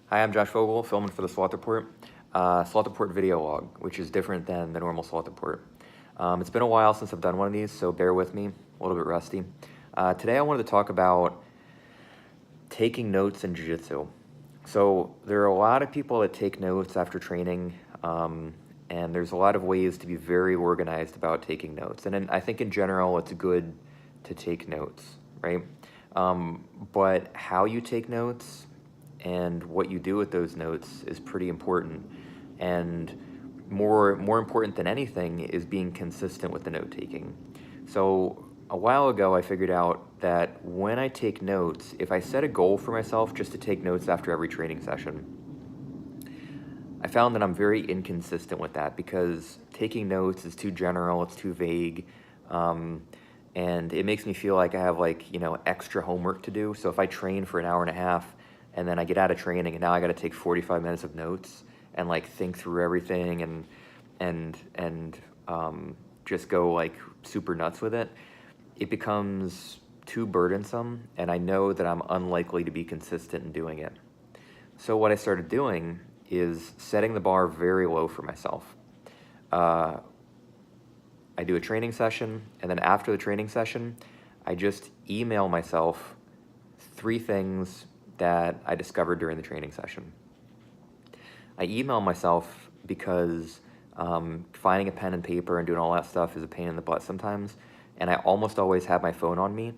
Hi, I'm Josh Vogel, filming for the Sloth Report. Sloth Report video log, which is different than the normal Sloth Report. It's been a while since I've done one of these, so bear with me, a little bit rusty. Today I wanted to talk about taking notes in jiu-jitsu. So there are a lot of people that take notes after training, and there's a lot of ways to be very organized about taking notes. And I think in general it's good to take notes, right? But how you take notes and what you do with those notes is pretty important. And more important than anything is being consistent with the note taking. So a while ago I figured out that when I take notes, if I set a goal for myself just to take notes after every training session, I found that I'm very inconsistent with that because taking notes is too general, it's too vague, and it makes me feel like I have extra homework to do. So if I train for an hour and a half and then I get out of training and now I got to take 45 minutes of notes and think through everything and just go super nuts with it, it becomes too burdensome, and I know that I'm unlikely to be consistent in doing it. So what I started doing is setting the bar very low for myself. I do a training session, and then after the training session, I just email myself 3 things that I discovered during the training session. I email myself because finding a pen and paper and doing all that stuff is a pain in the butt sometimes, and I almost always have my phone on me.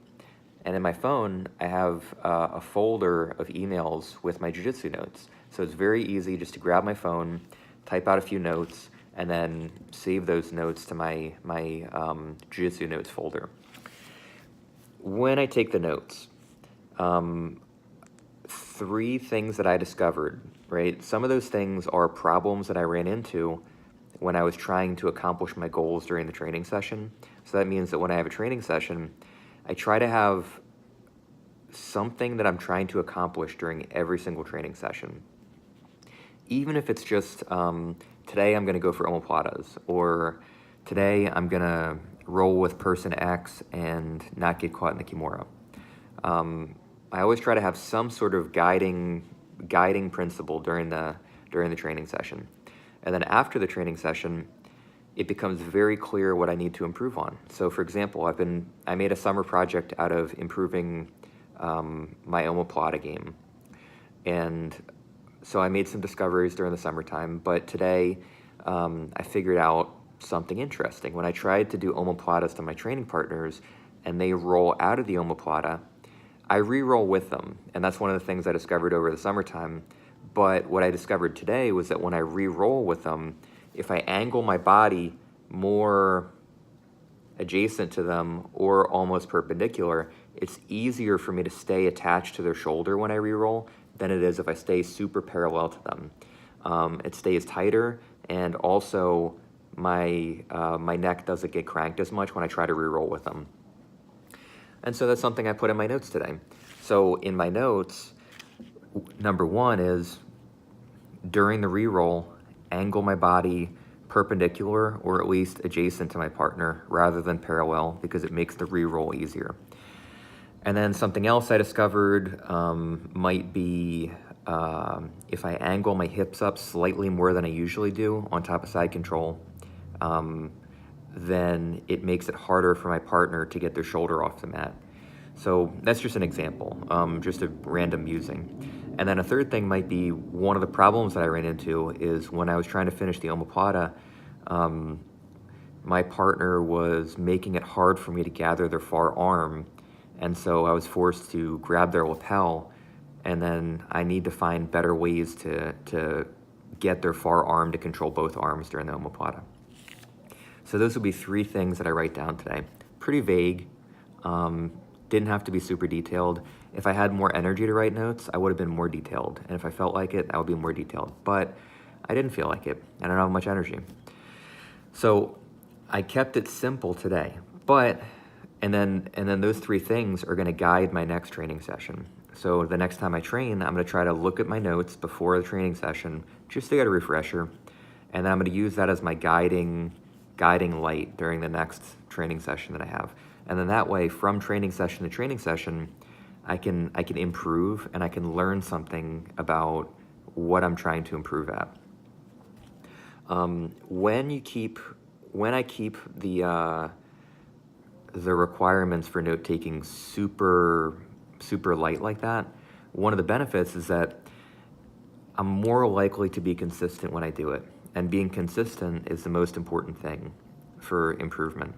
And in my phone, I have a folder of emails with my jiu-jitsu notes. So it's very easy just to grab my phone, type out a few notes, and then save those notes to my jiu-jitsu notes folder. When I take the notes, 3 things that I discovered, right? Some of those things are problems that I ran into when I was trying to accomplish my goals during the training session. So that means that when I have a training session, I try to have something that I'm trying to accomplish during every single training session. Even if it's just, today I'm gonna go for omoplatas, or today I'm gonna roll with person X and not get caught in the kimura. I always try to have some sort of guiding principle during the training session. And then after the training session, it becomes very clear what I need to improve on. So for example, I made a summer project out of improving my omoplata game. And so I made some discoveries during the summertime, but today I figured out something interesting. When I tried to do omoplatas to my training partners and they roll out of the omoplata, I re-roll with them. And that's one of the things I discovered over the summertime. But what I discovered today was that when I re-roll with them, if I angle my body more adjacent to them or almost perpendicular, it's easier for me to stay attached to their shoulder when I re-roll than it is if I stay super parallel to them. It stays tighter, and also my neck doesn't get cranked as much when I try to re-roll with them. And so that's something I put in my notes today. So in my notes, number 1 is during the re-roll, angle my body perpendicular or at least adjacent to my partner rather than parallel, because it makes the re-roll easier. And then something else I discovered might be if I angle my hips up slightly more than I usually do on top of side control, then it makes it harder for my partner to get their shoulder off the mat. So that's just an example, just a random musing. And then a third thing might be, one of the problems that I ran into is when I was trying to finish the omoplata, my partner was making it hard for me to gather their far arm, and so I was forced to grab their lapel, and then I need to find better ways to get their far arm to control both arms during the omoplata. So those would be 3 things that I write down today. Pretty vague, didn't have to be super detailed. If I had more energy to write notes, I would have been more detailed. And if I felt like it, I would be more detailed. But I didn't feel like it. I don't have much energy. So I kept it simple today. And then those 3 things are gonna guide my next training session. So the next time I train, I'm gonna try to look at my notes before the training session, just to get a refresher. And then I'm gonna use that as my guiding light during the next training session that I have. And then that way, from training session to training session, I can improve and I can learn something about what I'm trying to improve at. When I keep the requirements for note taking super light like that, one of the benefits is that I'm more likely to be consistent when I do it. And being consistent is the most important thing for improvement.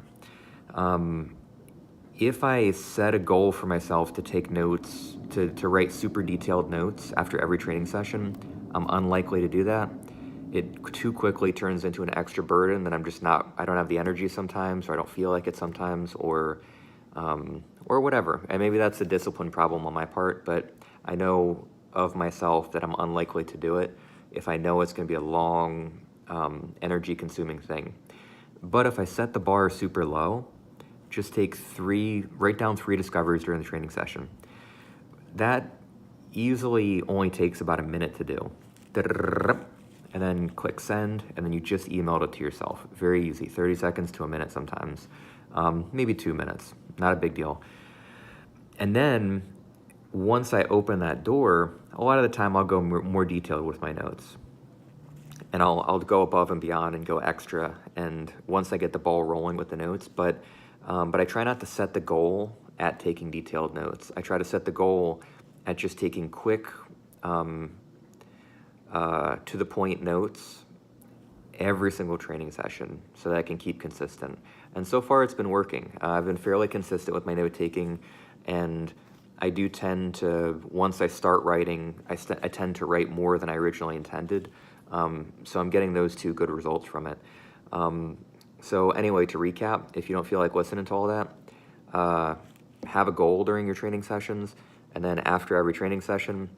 If I set a goal for myself to take notes, to write super detailed notes after every training session, I'm unlikely to do that. It too quickly turns into an extra burden that I don't have the energy sometimes, or I don't feel like it sometimes, or whatever. And maybe that's a discipline problem on my part, but I know of myself that I'm unlikely to do it if I know it's going to be a long, energy-consuming thing. But if I set the bar super low, just write down 3 discoveries during the training session. That easily only takes about a minute to do. And then click send, and then you just emailed it to yourself. Very easy, 30 seconds to a minute sometimes. Maybe 2 minutes, not a big deal. And then once I open that door, a lot of the time I'll go more detailed with my notes. And I'll go above and beyond and go extra, and once I get the ball rolling with the notes, but I try not to set the goal at taking detailed notes. I try to set the goal at just taking quick, to the point notes every single training session so that I can keep consistent. And so far it's been working. I've been fairly consistent with my note taking, and I do tend to, once I start writing, I tend to write more than I originally intended. So I'm getting those 2 good results from it. So anyway, to recap, if you don't feel like listening to all that, have a goal during your training sessions, and then after every training session,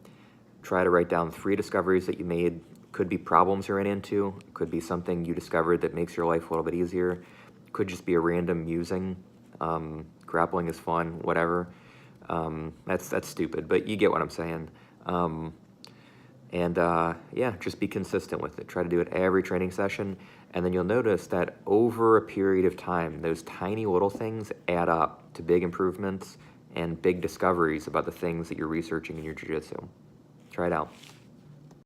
try to write down 3 discoveries that you made. Could be problems you ran into, could be something you discovered that makes your life a little bit easier, could just be a random musing. Grappling is fun, whatever. That's stupid, but you get what I'm saying. Yeah, just be consistent with it. Try to do it every training session, and then you'll notice that over a period of time, those tiny little things add up to big improvements and big discoveries about the things that you're researching in your jiu-jitsu. Try it out.